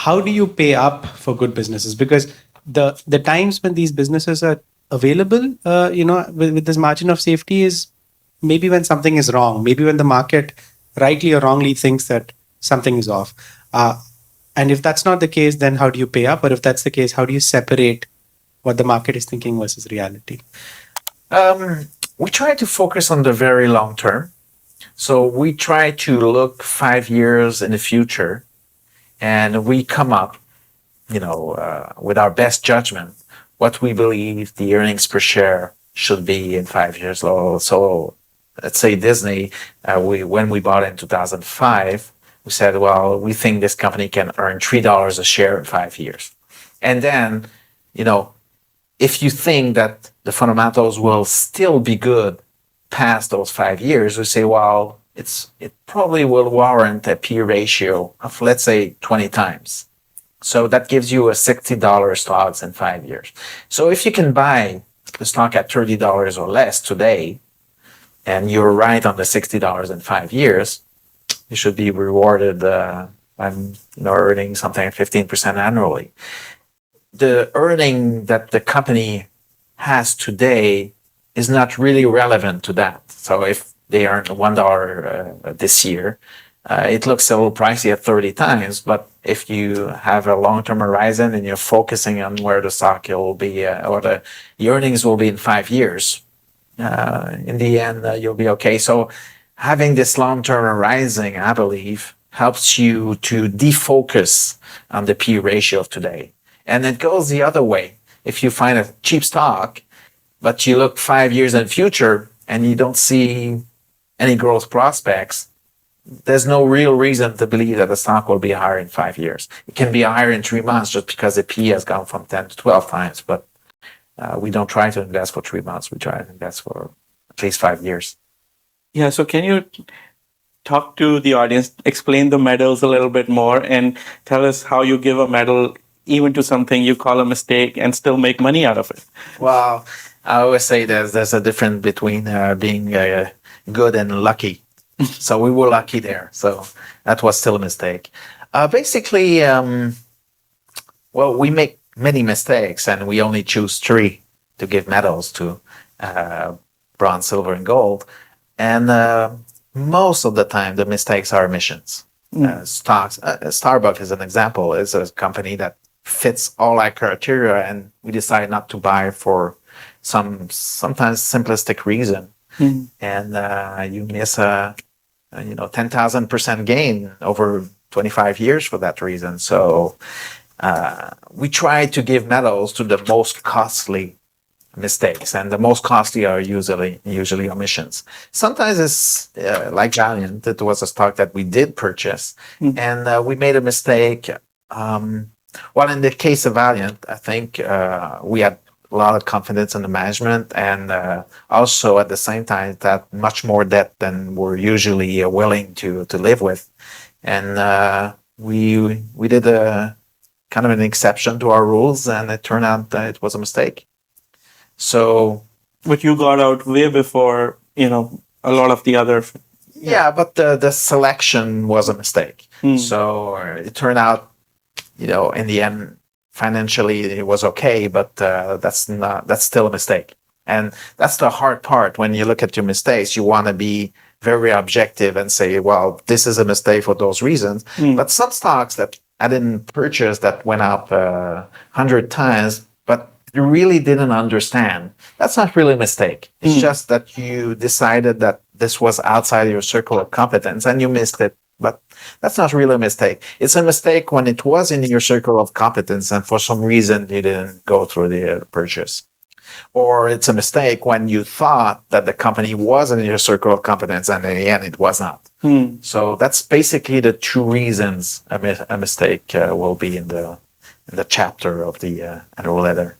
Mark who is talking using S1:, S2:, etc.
S1: how do you pay up for good businesses? Because the times when these businesses are available, with this margin of safety is maybe when something is wrong, maybe when the market rightly or wrongly thinks that something is off. And if that's not the case, then how do you pay up? Or if that's the case, how do you separate what the market is thinking versus reality?
S2: We try to focus on the very long term. So we try to look 5 years in the future, and we come up, with our best judgment, what we believe the earnings per share should be in 5 years. So let's say Disney, when we bought in 2005, we said, well, we think this company can earn $3 a share in 5 years. And then, if you think that the fundamentals will still be good past those 5 years, we say, well, it probably will warrant a P ratio of, let's say, 20 times. So that gives you a $60 stocks in 5 years. So if you can buy the stock at $30 or less today, and you're right on the $60 in 5 years, you should be rewarded by earning something like 15% annually. The earning that the company has today is not really relevant to that. So if they earn $1 this year, it looks a little pricey at 30 times, but if you have a long-term horizon and you're focusing on where the stock will be, or the earnings will be in 5 years, in the end, you'll be okay. So having this long-term horizon, I believe, helps you to defocus on the P ratio of today. And it goes the other way. If you find a cheap stock, but you look 5 years in the future and you don't see any growth prospects, there's no real reason to believe that the stock will be higher in 5 years. It can be higher in 3 months just because the P has gone from 10 to 12 times. But we don't try to invest for 3 months. We try to invest for at least 5 years.
S3: Yeah, so can you talk to the audience, explain the medals a little bit more, and tell us how you give a medal even to something you call a mistake and still make money out of it?
S2: Well, I always say there's a difference between being good and lucky. So we were lucky there. So that was still a mistake. Basically, we make many mistakes, and we only choose 3 to give medals to, bronze, silver, and gold. And most of the time, the mistakes are omissions. Stocks. Starbucks is an example. Is a company that fits all our criteria, and we decide not to buy for sometimes simplistic reason. And you miss a 10,000% gain over 25 years for that reason. So we try to give medals to the most costly mistakes, and the most costly are usually omissions. Sometimes it's like Valiant. It was a stock that we did purchase, and we made a mistake. In the case of Valiant, I think we had a lot of confidence in the management, and also at the same time that much more debt than we're usually willing to live with. And we did a kind of an exception to our rules, and it turned out that it was a mistake. So,
S3: but you got out way before a lot of the other.
S2: Yeah, but the selection was a mistake. So it turned out, in the end, financially it was okay, but that's still a mistake. And that's the hard part. When you look at your mistakes, you want to be very objective and say, well, this is a mistake for those reasons. But some stocks that I didn't purchase that went up 100 times, but you really didn't understand. That's not really a mistake. It's just that you decided that this was outside your circle of competence and you missed it. But that's not really a mistake. It's a mistake when it was in your circle of competence and for some reason you didn't go through the purchase. Or it's a mistake when you thought that the company was in your circle of competence and in the end it was not. So that's basically the 2 reasons a mistake will be in the chapter of the annual letter.